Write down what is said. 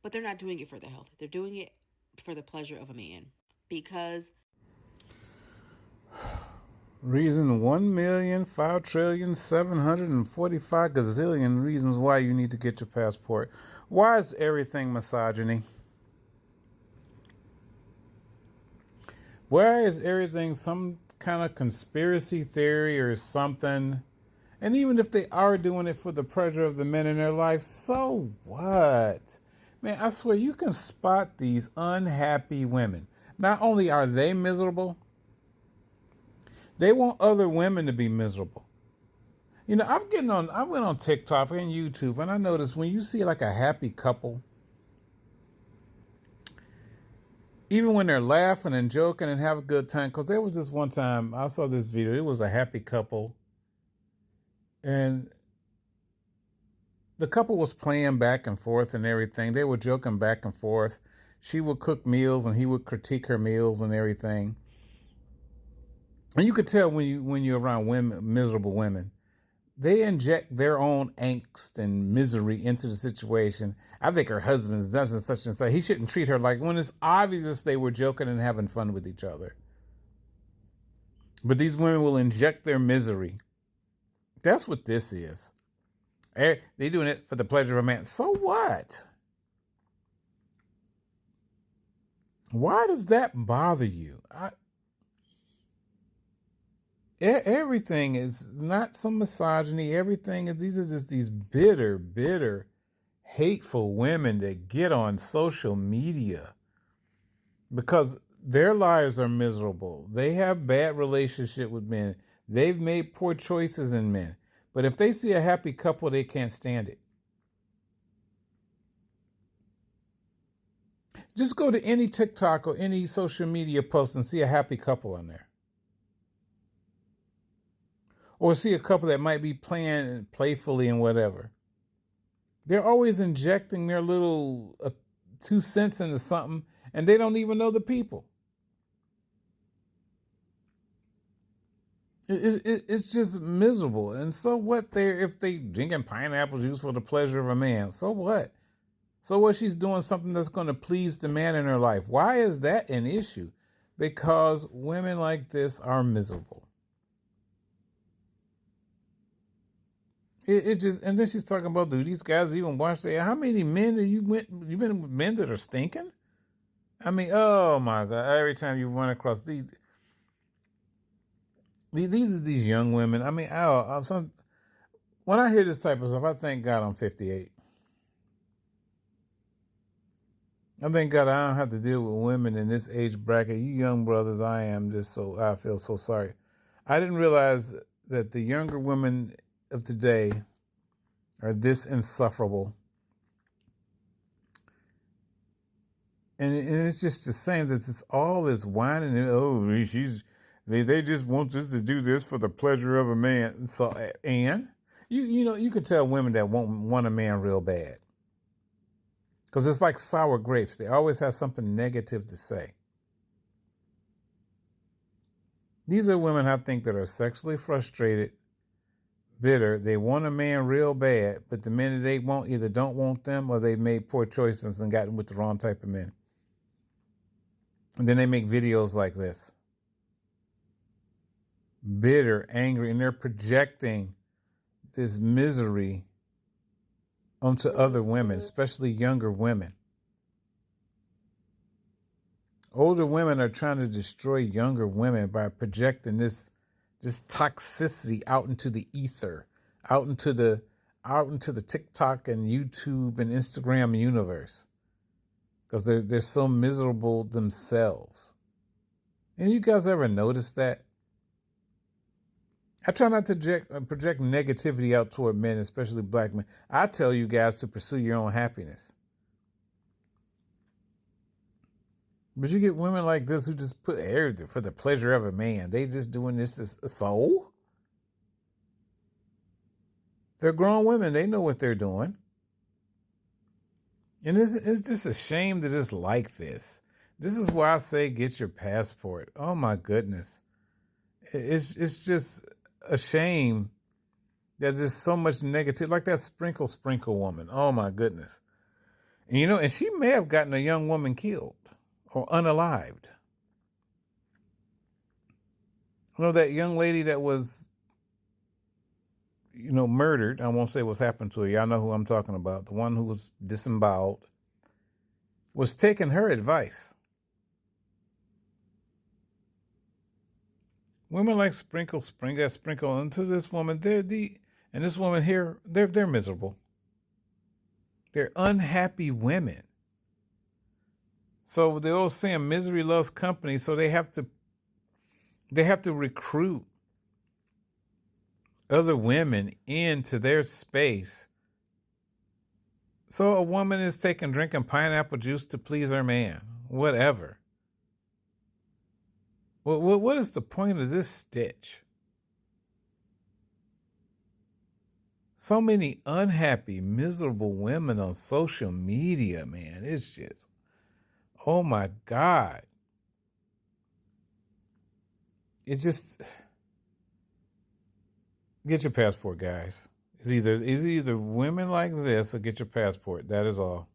but they're not doing it for their health. They're doing it for the pleasure of a man. Because Reason 1,005,745 gazillion reasons why you need to get your passport. Why is everything misogyny? Why is everything some kind of conspiracy theory or something? And even if they are doing it for the pleasure of the men in their life, so what? Man, I swear you can spot these unhappy women. Not only are they miserable, they want other women to be miserable. You know, I went on TikTok and YouTube, and I noticed when you see like a happy couple, even when they're laughing and joking and have a good time, because there was this one time I saw this video, it was a happy couple, and the couple was playing back and forth and everything. They were joking back and forth. She would cook meals and he would critique her meals and everything. And you could tell when you're around women, miserable women, they inject their own angst and misery into the situation. I think her husband's done such and such. He shouldn't treat her like, when it's obvious they were joking and having fun with each other. But these women will inject their misery. That's what this is. They're doing it for the pleasure of a man. So what? Why does that bother you? Everything is not some misogyny. Everything is, these are just these bitter, hateful women that get on social media because their lives are miserable. They have bad relationship with men. They've made poor choices in men. But if they see a happy couple, they can't stand it. Just go to any TikTok or any social media post and see a happy couple on there. Or see a couple that might be playing playfully and whatever. They're always injecting their little 2 cents into something, and they don't even know the people. It's just miserable. And so what? If they drinking pineapple juice for the pleasure of a man, so what? So what? She's doing something that's going to please the man in her life. Why is that an issue? Because women like this are miserable. It just, and then she's talking about, do these guys even wash their? How many men you've been with men that are stinking? I mean, oh my God! Every time you run across these are these young women. I mean, when I hear this type of stuff, I thank God I'm 58. I thank God I don't have to deal with women in this age bracket. You young brothers, I feel so sorry. I didn't realize that the younger women of today are this insufferable. And it's just the same. That it's all this whining. They just want us to do this for the pleasure of a man. So and you could tell women that want a man real bad, because it's like sour grapes. They always have something negative to say. These are women, I think, that are sexually frustrated, bitter. They want a man real bad, but the men that they want either don't want them, or they've made poor choices and gotten with the wrong type of men. And then they make videos like this. Bitter, angry, and they're projecting this misery onto other women, especially younger women. Older women are trying to destroy younger women by projecting this toxicity out into the ether, out into the TikTok and YouTube and Instagram universe, because they're so miserable themselves. And you guys ever notice that? I try not to project negativity out toward men, especially black men. I tell you guys to pursue your own happiness. But you get women like this who just put everything for the pleasure of a man. They just doing this so? They're grown women. They know what they're doing. And it's just a shame that it's like this. This is why I say get your passport. Oh my goodness. It's just a shame. There's just so much negative, like that sprinkle woman. Oh my goodness. And, and she may have gotten a young woman killed or unalived. That young lady that was, murdered. I won't say what's happened to her. Y'all know who I'm talking about. The one who was disemboweled was taking her advice. Women like sprinkle into this woman. And this woman here, they're miserable. They're unhappy women. So the old saying, misery loves company. So they have to recruit other women into their space. So a woman is drinking pineapple juice to please her man, whatever. What is the point of this stitch? So many unhappy, miserable women on social media, man. It's just, oh my God. It just, get your passport, guys. It's either women like this or get your passport. That is all.